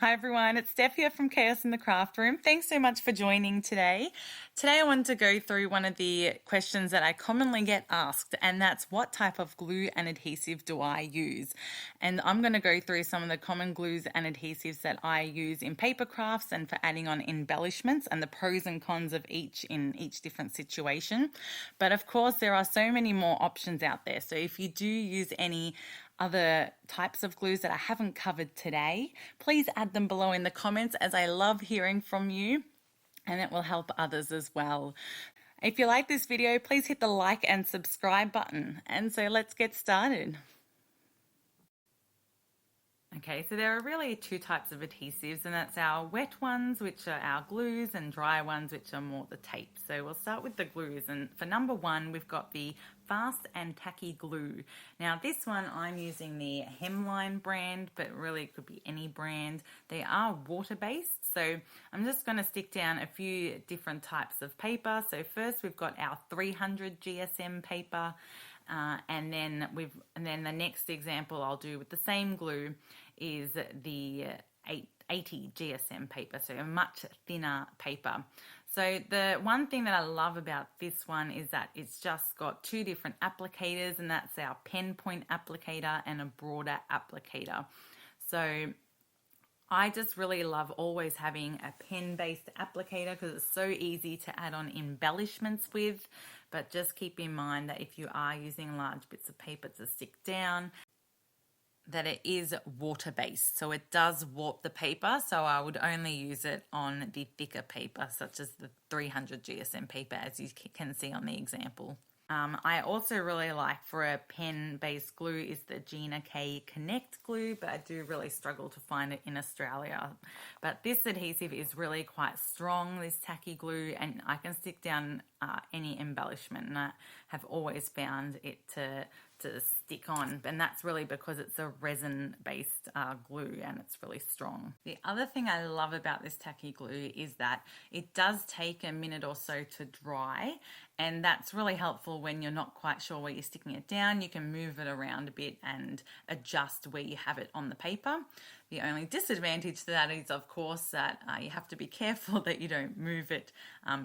Hi everyone, it's Steph here from Chaos in the Craft Room. Thanks so much for joining today. Today I wanted to go through one of the questions that I commonly get asked, and that's what type of glue and adhesive do I use? And I'm going to go through some of the common glues and adhesives that I use in paper crafts and for adding on embellishments and the pros and cons of each in each different situation. But of course, there are so many more options out there. So if you do use any other types of glues that I haven't covered today, please add them below in the comments as I love hearing from you and it will help others as well. If you like this video, please hit the like and subscribe button. And so let's get started. Okay, so there are really two types of adhesives, and that's our wet ones, which are our glues, and dry ones, which are more the tape. So we'll start with the glues, and for number one, we've got the Fast and Tacky glue. Now this one I'm using the Hemline brand, but really it could be any brand. They are water-based, so I'm just going to stick down a few different types of paper. So first we've got our 300 GSM paper. And then the next example I'll do with the same glue is the 80 GSM paper, so a much thinner paper. So the one thing that I love about this one is that it's just got two different applicators, and that's our pen point applicator and a broader applicator. So I just really love always having a pen-based applicator because it's so easy to add on embellishments with, but just keep in mind that if you are using large bits of paper to stick down, that it is water-based, so it does warp the paper, so I would only use it on the thicker paper, such as the 300 GSM paper, as you can see on the example. I also really like for a pen-based glue is the Gina K Connect glue, but I do really struggle to find it in Australia. But this adhesive is really quite strong, this tacky glue, and I can stick down any embellishment, and I have always found it to stick on, and that's really because it's a resin-based glue and it's really strong. The other thing I love about this tacky glue is that it does take a minute or so to dry, and that's really helpful when you're not quite sure where you're sticking it down. You can move it around a bit and adjust where you have it on the paper. The only disadvantage to that is, of course, that you have to be careful that you don't move it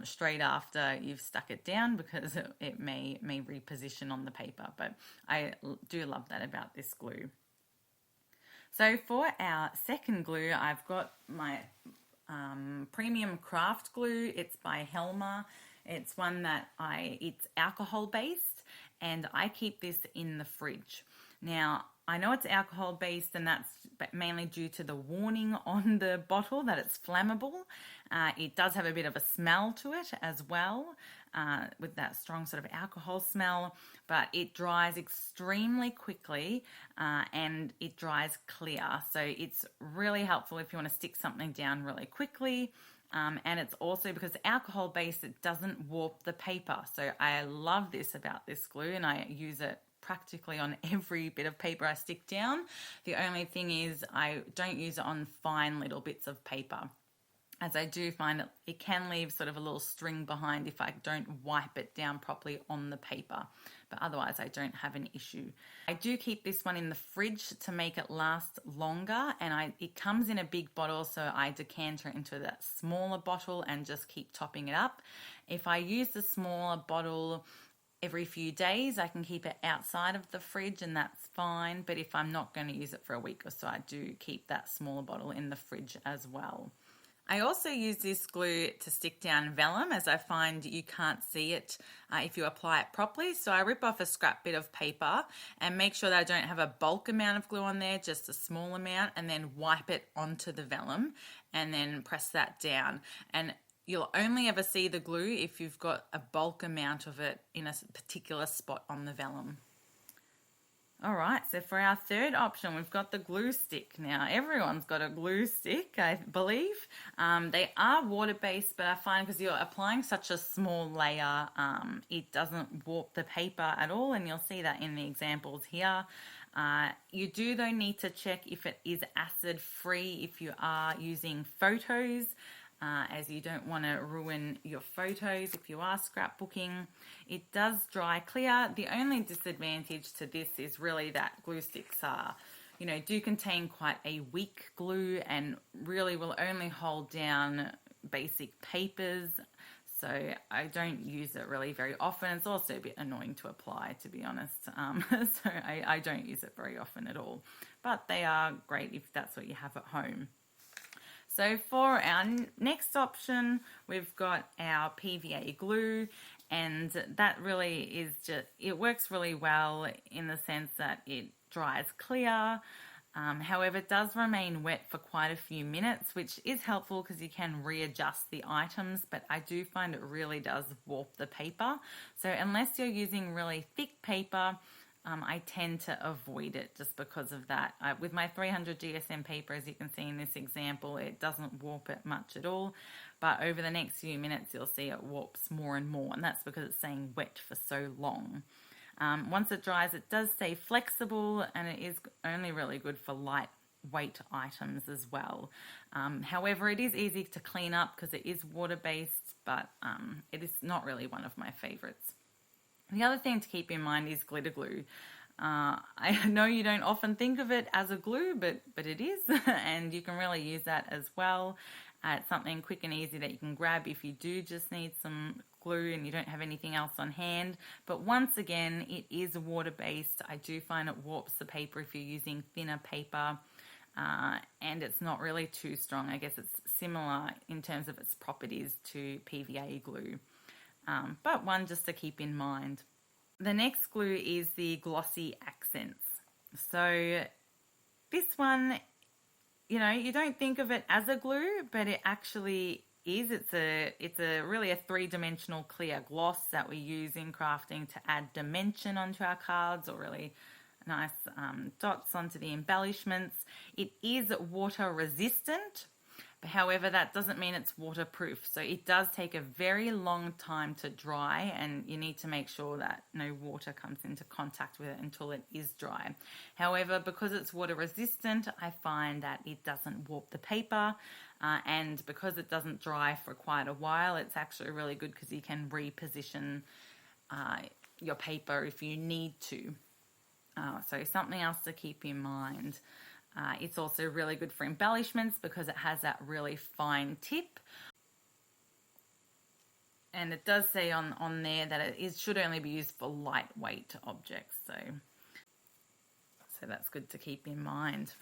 straight after you've stuck it down, because it may reposition on the paper. But I do love that about this glue. So for our second glue, I've got my premium craft glue. It's by Helmer. It's one that it's alcohol based, and I keep this in the fridge. Now, I know it's alcohol based, and that's mainly due to the warning on the bottle that it's flammable. It does have a bit of a smell to it as well, with that strong sort of alcohol smell, but it dries extremely quickly and it dries clear. So it's really helpful if you want to stick something down really quickly. And it's also, because alcohol based, it doesn't warp the paper. So I love this about this glue, and I use it practically on every bit of paper I stick down. The only thing is I don't use it on fine little bits of paper, as I do find that it can leave sort of a little string behind if I don't wipe it down properly on the paper. But otherwise I don't have an issue. I do keep this one in the fridge to make it last longer, and it comes in a big bottle, so I decanter it into that smaller bottle and just keep topping it up. If I use the smaller bottle every few days, I can keep it outside of the fridge, and that's fine. But if I'm not going to use it for a week or so, I do keep that smaller bottle in the fridge as well. I also use this glue to stick down vellum, as I find you can't see it if you apply it properly. So I rip off a scrap bit of paper and make sure that I don't have a bulk amount of glue on there, just a small amount, and then wipe it onto the vellum and then press that down. And you'll only ever see the glue if you've got a bulk amount of it in a particular spot on the vellum. All right, so for our third option, we've got the glue stick. Now, everyone's got a glue stick, I believe. They are water-based, but I find because you're applying such a small layer, it doesn't warp the paper at all, and you'll see that in the examples here. You do, though, need to check if it is acid-free if you are using photos. As you don't want to ruin your photos if you are scrapbooking. It does dry clear. The only disadvantage to this is really that glue sticks are do contain quite a weak glue and really will only hold down basic papers. So I don't use it really very often. It's also a bit annoying to apply, to be honest. So I don't use it very often at all. But they are great if that's what you have at home. So for our next option, we've got our PVA glue, and that really is it works really well in the sense that it dries clear. However, it does remain wet for quite a few minutes, which is helpful because you can readjust the items, but I do find it really does warp the paper. So unless you're using really thick paper, I tend to avoid it just because of that. With my 300 GSM paper, as you can see in this example, it doesn't warp it much at all. But over the next few minutes, you'll see it warps more and more, and that's because it's staying wet for so long. Once it dries, it does stay flexible, and it is only really good for lightweight items as well. However, it is easy to clean up because it is water-based, but it is not really one of my favorites. The other thing to keep in mind is glitter glue. I know you don't often think of it as a glue, but it is, and you can really use that as well. It's something quick and easy that you can grab if you do just need some glue and you don't have anything else on hand. But once again, it is water-based. I do find it warps the paper if you're using thinner paper, and it's not really too strong. I guess it's similar in terms of its properties to PVA glue. But one just to keep in mind. The next glue is the Glossy Accents. So this one, you don't think of it as a glue, but it actually is. It's really a three-dimensional clear gloss that we use in crafting to add dimension onto our cards, or really nice dots onto the embellishments. It is water resistant. However, that doesn't mean it's waterproof. So it does take a very long time to dry, and you need to make sure that no water comes into contact with it until it is dry. However, because it's water resistant, I find that it doesn't warp the paper, and because it doesn't dry for quite a while, it's actually really good because you can reposition your paper if you need to. So something else to keep in mind. It's also really good for embellishments because it has that really fine tip. And it does say on there that it should only be used for lightweight objects. So that's good to keep in mind.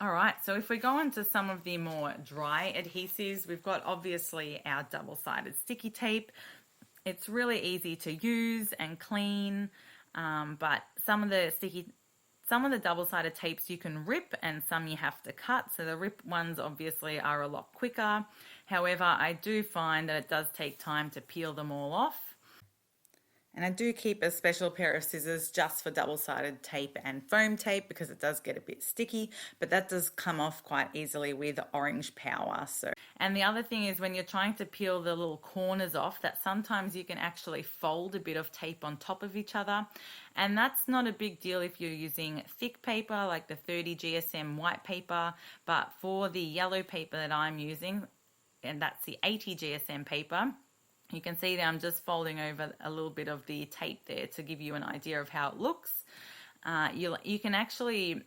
All right, so if we go on to some of the more dry adhesives, we've got obviously our double-sided sticky tape. It's really easy to use and clean, but some of the double-sided tapes you can rip and some you have to cut. So the rip ones obviously are a lot quicker. However, I do find that it does take time to peel them all off. And I do keep a special pair of scissors just for double-sided tape and foam tape because it does get a bit sticky, but that does come off quite easily with orange power. And the other thing is when you're trying to peel the little corners off, that sometimes you can actually fold a bit of tape on top of each other. And that's not a big deal if you're using thick paper like the 30 GSM white paper, but for the yellow paper that I'm using, and that's the 80 GSM paper, you can see that I'm just folding over a little bit of the tape there to give you an idea of how it looks. You can actually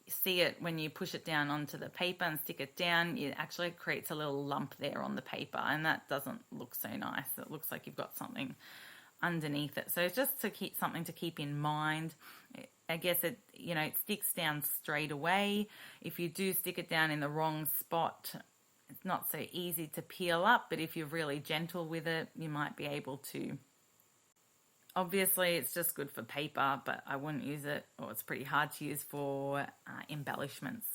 see it when you push it down onto the paper and stick it down. It actually creates a little lump there on the paper, and that doesn't look so nice. It looks like you've got something underneath it. So it's just something to keep in mind. I guess it sticks down straight away. If you do stick it down in the wrong spot, it's not so easy to peel up, but if you're really gentle with it, you might be able to. Obviously, it's just good for paper, but I wouldn't use it, or it's pretty hard to use for embellishments.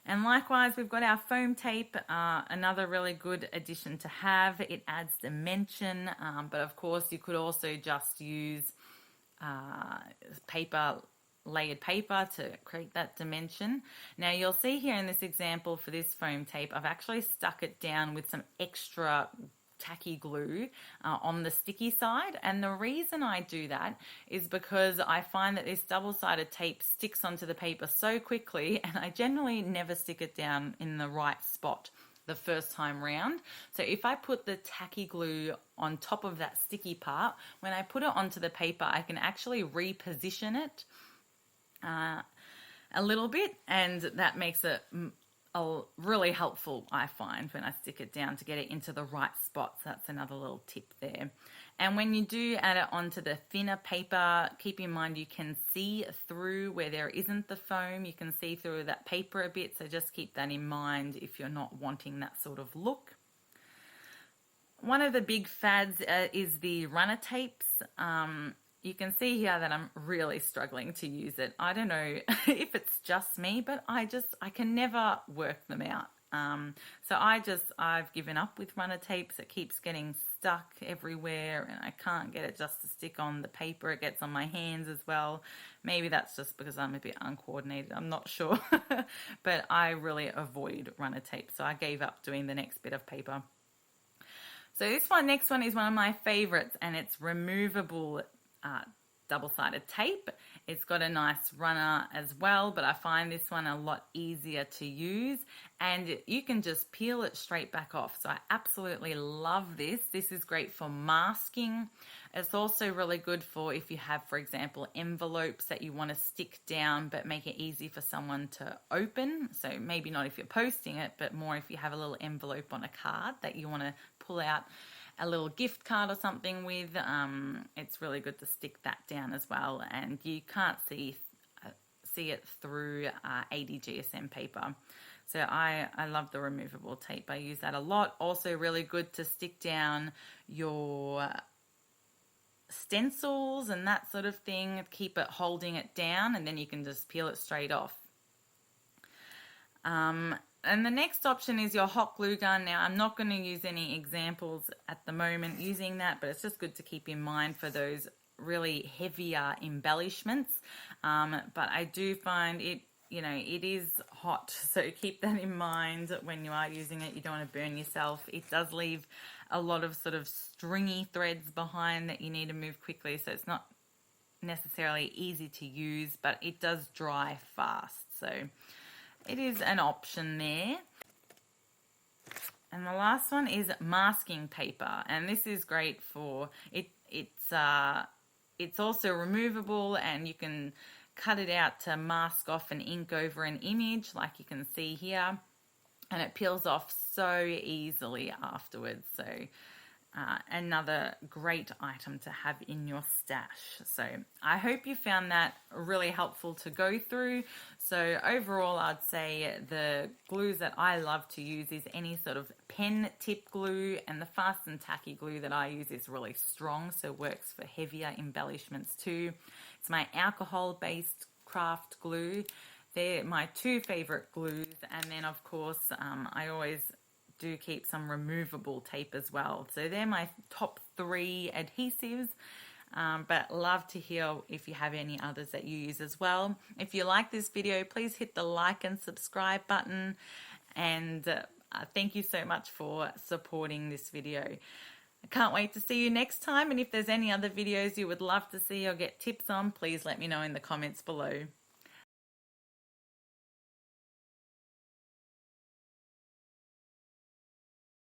And likewise, we've got our foam tape, another really good addition to have. It adds dimension, but of course, you could also just use layered paper to create that dimension. Now you'll see here in this example for this foam tape, I've actually stuck it down with some extra tacky glue on the sticky side, and the reason I do that is because I find that this double-sided tape sticks onto the paper so quickly, and I generally never stick it down in the right spot the first time round. So if I put the tacky glue on top of that sticky part, when I put it onto the paper, I can actually reposition it a little bit, and that makes it really helpful, I find, when I stick it down to get it into the right spots. That's another little tip there. And when you do add it onto the thinner paper, keep in mind you can see through where there isn't the foam. You can see through that paper a bit, so just keep that in mind if you're not wanting that sort of look. One of the big fads is the runner tapes. You can see here that I'm really struggling to use it. I don't know if it's just me, but I can never work them out. So I've given up with runner tapes. It keeps getting stuck everywhere and I can't get it just to stick on the paper. It gets on my hands as well. Maybe that's just because I'm a bit uncoordinated. I'm not sure. But I really avoid runner tape. So I gave up doing the next bit of paper. So next one is one of my favorites, and it's removable double-sided tape. It's got a nice runner as well, but I find this one a lot easier to use, and you can just peel it straight back off. So I absolutely love this. This is great for masking. It's also really good for if you have, for example, envelopes that you want to stick down but make it easy for someone to open. So maybe not if you're posting it, but more if you have a little envelope on a card that you want to pull out a little gift card or something with. It's really good to stick that down as well, and you can't see it through 80 GSM paper. So I love the removable tape. I use that a lot. Also really good to stick down your stencils and that sort of thing. Keep it holding it down, and then you can just peel it straight off. And the next option is your hot glue gun. Now, I'm not going to use any examples at the moment using that, but it's just good to keep in mind for those really heavier embellishments. But I do find it is hot, so keep that in mind when you are using it. You don't want to burn yourself. It does leave a lot of sort of stringy threads behind that you need to move quickly, so it's not necessarily easy to use, but it does dry fast. So it is an option there. And the last one is masking paper, and this is great for it. It's also removable, and you can cut it out to mask off and ink over an image, like you can see here, and it peels off so easily afterwards. So another great item to have in your stash. So I hope you found that really helpful to go through. So overall, I'd say the glues that I love to use is any sort of pen tip glue, and the Fast and Tacky glue that I use is really strong, so works for heavier embellishments too. It's my alcohol-based craft glue. They're my two favorite glues, and then of course I always do keep some removable tape as well. So they're my top 3 adhesives, but love to hear if you have any others that you use as well. If you like this video, please hit the like and subscribe button, and thank you so much for supporting this video. I can't wait to see you next time, and if there's any other videos you would love to see or get tips on, please let me know in the comments below.